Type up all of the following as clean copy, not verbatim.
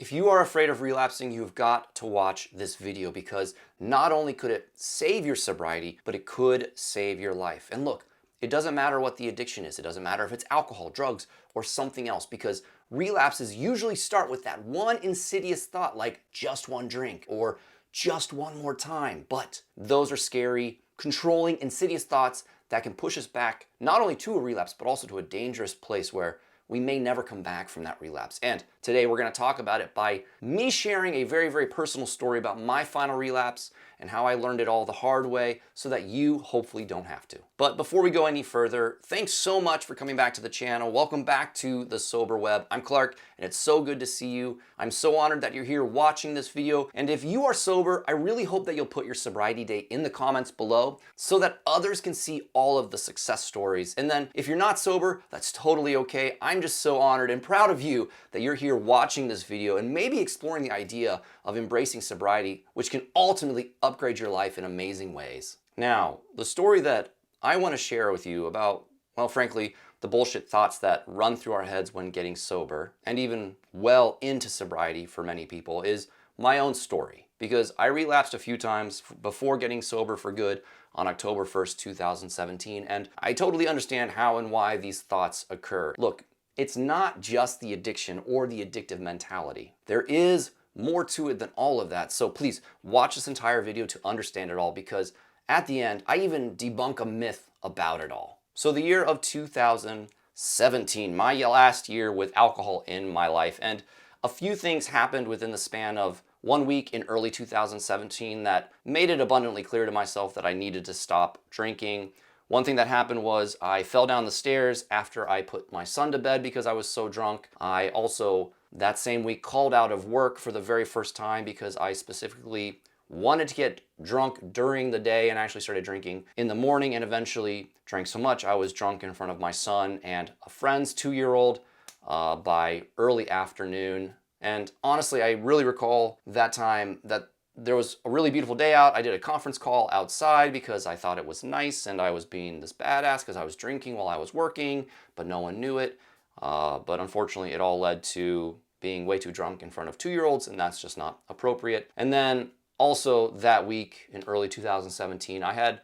If you are afraid of relapsing, you've got to watch this video because not only could it save your sobriety, but it could save your life. And look, it doesn't matter what the addiction is. It doesn't matter if it's alcohol, drugs, or something else, because relapses usually start with that one insidious thought like just one drink or just one more time. But those are scary, controlling, insidious thoughts that can push us back not only to a relapse, but also to a dangerous place where we may never come back from that relapse. And today we're going to talk about it by me sharing a very, very personal story about my final relapse and how I learned it all the hard way so that you hopefully don't have to. But before we go any further, thanks so much for coming back to the channel. Welcome back to the Sober Web. I'm Clark, and it's so good to see you. I'm so honored that you're here watching this video. And if you are sober, I really hope that you'll put your sobriety date in the comments below so that others can see all of the success stories. And then if you're not sober, that's totally okay. I'm just so honored and proud of you that you're here watching this video and maybe exploring the idea of embracing sobriety, which can ultimately upgrade your life in amazing ways. Now, the story that I want to share with you about, well, frankly, the bullshit thoughts that run through our heads when getting sober, and even well into sobriety for many people, is my own story. Because I relapsed a few times before getting sober for good on October 1st, 2017, and I totally understand how and why these thoughts occur. Look, it's not just the addiction or the addictive mentality. There is more to it than all of that. So please watch this entire video to understand it all, because at the end, I even debunk a myth about it all. So the year of 2017, my last year with alcohol in my life, and a few things happened within the span of 1 week in early 2017 that made it abundantly clear to myself that I needed to stop drinking. One thing that happened was I fell down the stairs after I put my son to bed because I was so drunk. I also, that same week, called out of work for the very first time because I specifically wanted to get drunk during the day and actually started drinking in the morning, and eventually drank so much I was drunk in front of my son and a friend's 2-year-old by early afternoon. And honestly, I really recall that time that there was a really beautiful day out. I did a conference call outside because I thought it was nice and I was being this badass because I was drinking while I was working, but no one knew it. But unfortunately, it all led to being way too drunk in front of 2-year-olds, and that's just not appropriate. And then also that week in early 2017, I had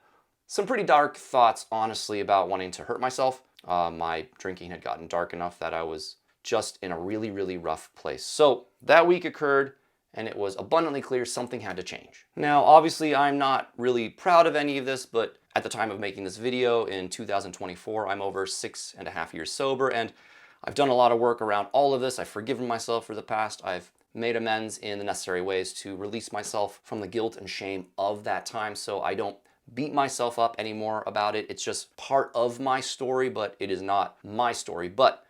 some pretty dark thoughts, honestly, about wanting to hurt myself. My drinking had gotten dark enough that I was just in a really, really rough place. So that week occurred, and it was abundantly clear something had to change. Now, obviously, I'm not really proud of any of this, but at the time of making this video in 2024, I'm over 6.5 years sober, and I've done a lot of work around all of this. I've forgiven myself for the past. I've made amends in the necessary ways to release myself from the guilt and shame of that time, so I don't beat myself up anymore about it. It's just part of my story, but it is not my story. But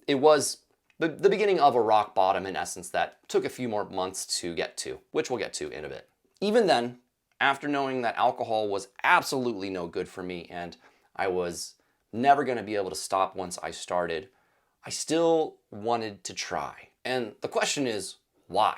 it was the beginning of a rock bottom, in essence, that took a few more months to get to, which we'll get to in a bit. Even then, after knowing that alcohol was absolutely no good for me and I was never going to be able to stop once I started, I still wanted to try. And the question is, why?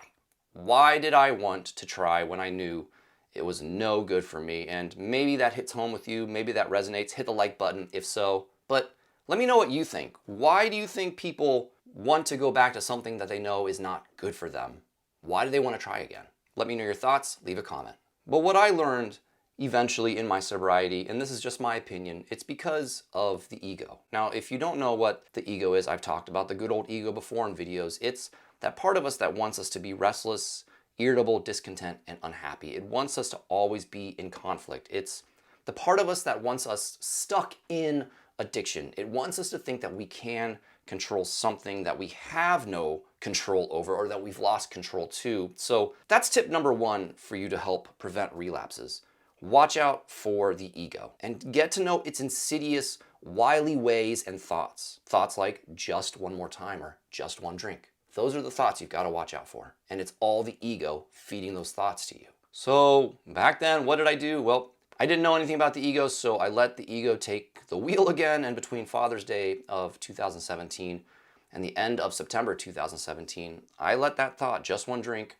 Why did I want to try when I knew it was no good for me? And maybe that hits home with you, maybe that resonates. Hit the like button if so. But let me know what you think. Why do you think people want to go back to something that they know is not good for them? Why do they want to try again? Let me know your thoughts, leave a comment. But what I learned eventually in my sobriety, and this is just my opinion, it's because of the ego. Now, if you don't know what the ego is, I've talked about the good old ego before in videos. It's that part of us that wants us to be restless, irritable, discontent, and unhappy. It wants us to always be in conflict. It's the part of us that wants us stuck in addiction. It wants us to think that we can control something that we have no control over or that we've lost control to. So that's tip number 1 for you to help prevent relapses. Watch out for the ego and get to know its insidious, wily ways and thoughts. Thoughts like just one more time or just one drink. Those are the thoughts you've got to watch out for. And it's all the ego feeding those thoughts to you. So back then, what did I do? Well, I didn't know anything about the ego, so I let the ego take the wheel again. And between Father's Day of 2017 and the end of September 2017, I let that thought, just one drink,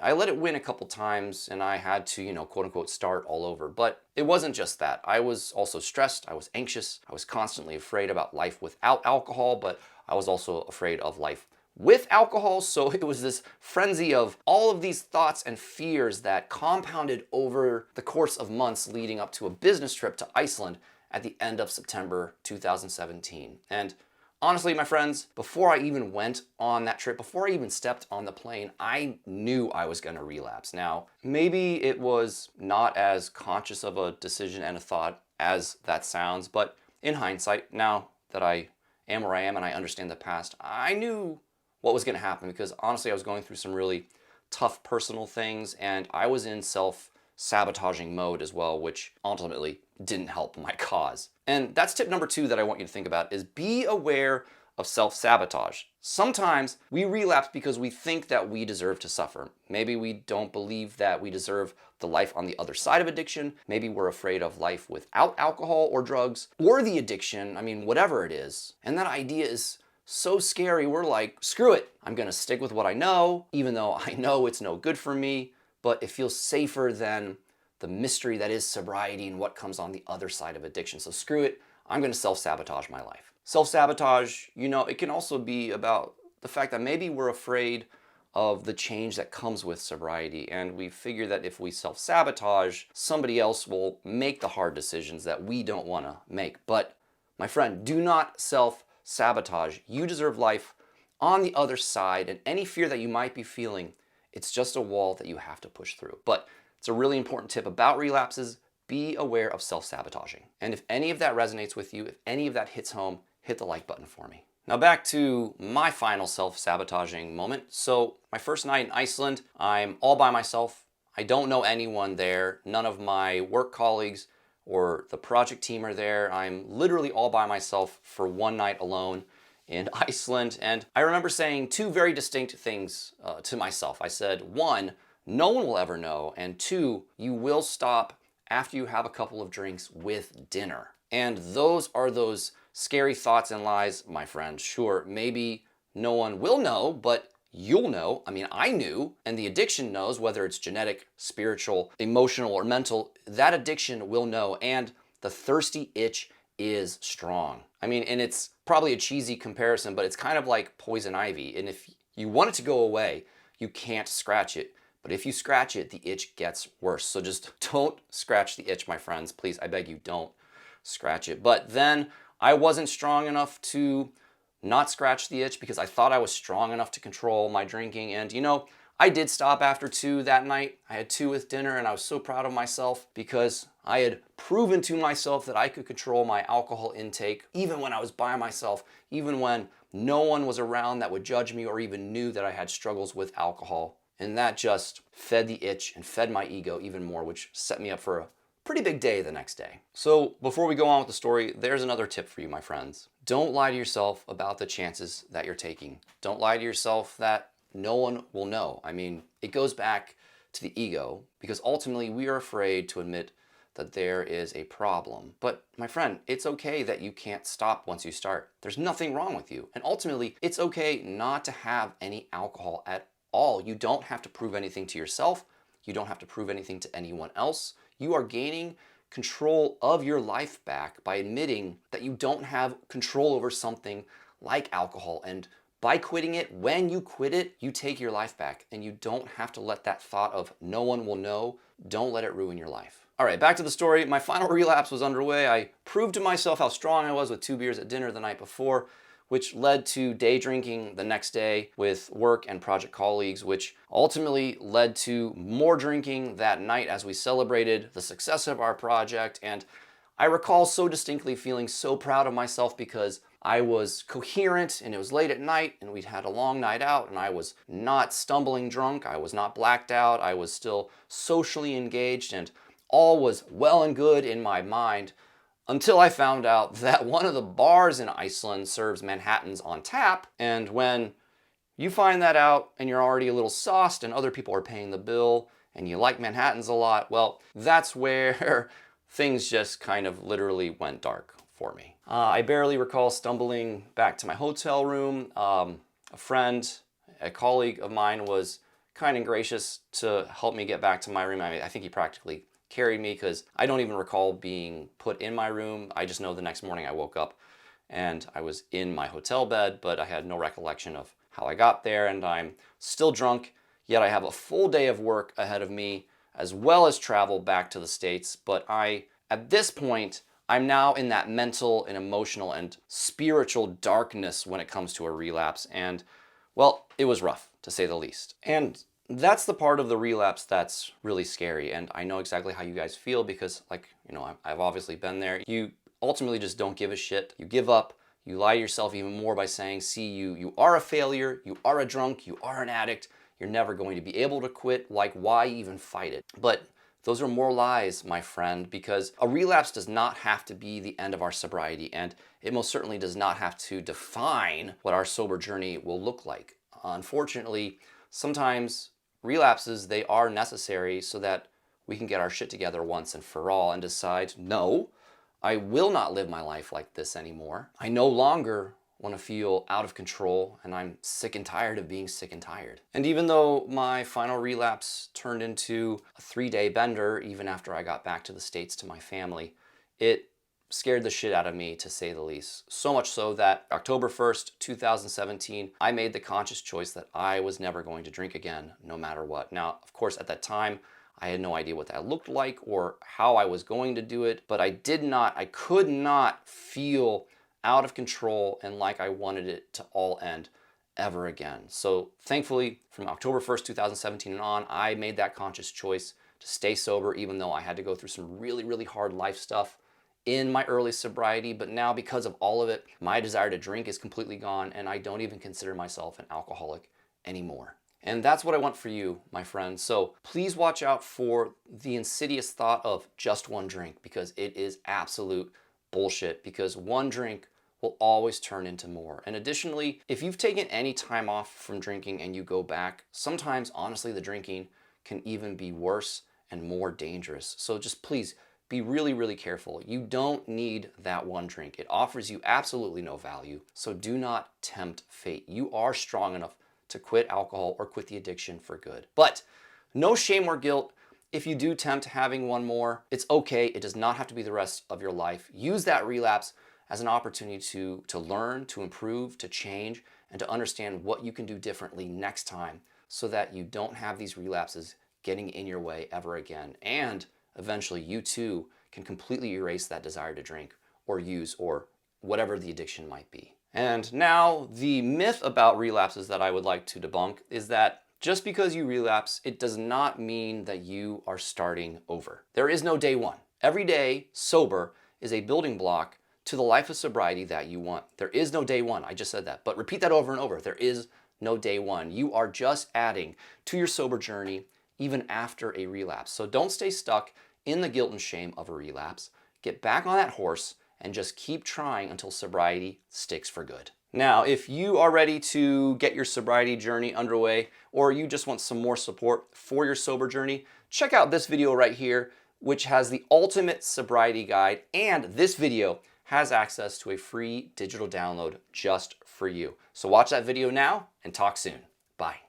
I let it win a couple times, and I had to, quote unquote, start all over. But it wasn't just that. I was also stressed. I was anxious. I was constantly afraid about life without alcohol, but I was also afraid of life with alcohol. So it was this frenzy of all of these thoughts and fears that compounded over the course of months leading up to a business trip to Iceland at the end of September 2017. And honestly, my friends, before I even went on that trip, before I even stepped on the plane, I knew I was going to relapse. Now, maybe it was not as conscious of a decision and a thought as that sounds, but in hindsight, now that I am where I am and I understand the past, I knew what was going to happen because honestly, I was going through some really tough personal things and I was in self-sabotaging mode as well, which ultimately didn't help my cause. And that's tip number 2 that I want you to think about is be aware of self-sabotage. Sometimes we relapse because we think that we deserve to suffer. Maybe we don't believe that we deserve the life on the other side of addiction. Maybe we're afraid of life without alcohol or drugs or the addiction. I mean, whatever it is. And that idea is so scary. We're like, screw it. I'm going to stick with what I know, even though I know it's no good for me, but it feels safer than the mystery that is sobriety and what comes on the other side of addiction. So screw it. I'm going to self-sabotage my life. Self-sabotage, it can also be about the fact that maybe we're afraid of the change that comes with sobriety. And we figure that if we self-sabotage, somebody else will make the hard decisions that we don't want to make. But my friend, do not self-sabotage. You deserve life on the other side, and any fear that you might be feeling, it's just a wall that you have to push through. But it's a really important tip about relapses. Be aware of self-sabotaging. And if any of that resonates with you, if any of that hits home, hit the like button for me. Now back to my final self-sabotaging moment. So my first night in Iceland, I'm all by myself. I don't know anyone there. None of my work colleagues or the project team are there. I'm literally all by myself for one night alone in Iceland. And I remember saying 2 very distinct things to myself. I said, 1, no one will ever know. And 2, you will stop after you have a couple of drinks with dinner. And those are those scary thoughts and lies, my friend. Sure, maybe no one will know, but you'll know. I mean, I knew, and the addiction knows, whether it's genetic, spiritual, emotional, or mental, that addiction will know, and the thirsty itch is strong. I mean, and it's probably a cheesy comparison, but it's kind of like poison ivy. And if you want it to go away, you can't scratch it. But if you scratch it, the itch gets worse. So just don't scratch the itch, my friends. Please, I beg you, don't scratch it. But then I wasn't strong enough to not scratch the itch because I thought I was strong enough to control my drinking. And I did stop after 2 that night. I had 2 with dinner and I was so proud of myself because I had proven to myself that I could control my alcohol intake even when I was by myself, even when no one was around that would judge me or even knew that I had struggles with alcohol. And that just fed the itch and fed my ego even more, which set me up for a pretty big day the next day. So before we go on with the story, there's another tip for you, my friends. Don't lie to yourself about the chances that you're taking. Don't lie to yourself that no one will know. I mean, it goes back to the ego because ultimately we are afraid to admit that there is a problem. But my friend, it's okay that you can't stop once you start. There's nothing wrong with you. And ultimately, it's okay not to have any alcohol at all. You don't have to prove anything to yourself. You don't have to prove anything to anyone else. You are gaining control of your life back by admitting that you don't have control over something like alcohol. And by quitting it, when you quit it, you take your life back and you don't have to let that thought of no one will know, don't let it ruin your life. All right, back to the story. My final relapse was underway. I proved to myself how strong I was with 2 beers at dinner the night before, which led to day drinking the next day with work and project colleagues, which ultimately led to more drinking that night as we celebrated the success of our project. And I recall so distinctly feeling so proud of myself because I was coherent and it was late at night and we'd had a long night out and I was not stumbling drunk. I was not blacked out. I was still socially engaged and all was well and good in my mind until I found out that one of the bars in Iceland serves Manhattans on tap. And when you find that out and you're already a little sauced and other people are paying the bill and you like Manhattans a lot, well, that's where things just kind of literally went dark for me. I barely recall stumbling back to my hotel room. A friend, a colleague of mine was kind and gracious to help me get back to my room. I think he practically carried me because I don't even recall being put in my room. I just know the next morning I woke up and I was in my hotel bed, but I had no recollection of how I got there, and I'm still drunk, yet I have a full day of work ahead of me, as well as travel back to the States. But at this point, I'm now in that mental and emotional and spiritual darkness when it comes to a relapse. And well, it was rough, to say the least. And that's the part of the relapse that's really scary. And I know exactly how you guys feel because, like, I've obviously been there. You ultimately just don't give a shit. You give up. You lie to yourself even more by saying, see, you are a failure. You are a drunk. You are an addict. You're never going to be able to quit. Like, why even fight it? But those are more lies, my friend, because a relapse does not have to be the end of our sobriety, and it most certainly does not have to define what our sober journey will look like. Unfortunately, sometimes relapses, they are necessary so that we can get our shit together once and for all and decide, no, I will not live my life like this anymore. I no longer want to feel out of control, and I'm sick and tired of being sick and tired. And even though my final relapse turned into a 3-day bender, even after I got back to the States to my family, it scared the shit out of me, to say the least. So much so that October 1st, 2017, I made the conscious choice that I was never going to drink again, no matter what. Now, of course, at that time, I had no idea what that looked like or how I was going to do it, but I could not feel out of control and like I wanted it to all end ever again. So thankfully, from October 1st, 2017 and on, I made that conscious choice to stay sober, even though I had to go through some really, really hard life stuff in my early sobriety. But now, because of all of it, my desire to drink is completely gone, and I don't even consider myself an alcoholic anymore. And that's what I want for you, my friends. So please watch out for the insidious thought of just one drink, because it is absolute bullshit, because one drink will always turn into more. And additionally, if you've taken any time off from drinking and you go back, sometimes, honestly, the drinking can even be worse and more dangerous. So just please be really, really careful. You don't need that one drink. It offers you absolutely no value. So do not tempt fate. You are strong enough to quit alcohol or quit the addiction for good. But no shame or guilt if you do tempt having one more. It's okay. It does not have to be the rest of your life. Use that relapse as an opportunity to learn, to improve, to change, and to understand what you can do differently next time so that you don't have these relapses getting in your way ever again. And eventually you too can completely erase that desire to drink or use or whatever the addiction might be. And now, the myth about relapses that I would like to debunk is that just because you relapse, it does not mean that you are starting over. There is no day one. Every day sober is a building block to the life of sobriety that you want. There is no day one. I just said that, but repeat that over and over. There is no day one. You are just adding to your sober journey even after a relapse. So don't stay stuck in the guilt and shame of a relapse. Get back on that horse and just keep trying until sobriety sticks for good. Now, if you are ready to get your sobriety journey underway, or you just want some more support for your sober journey, check out this video right here, which has the ultimate sobriety guide, and this video has access to a free digital download just for you. So watch that video now and talk soon. Bye.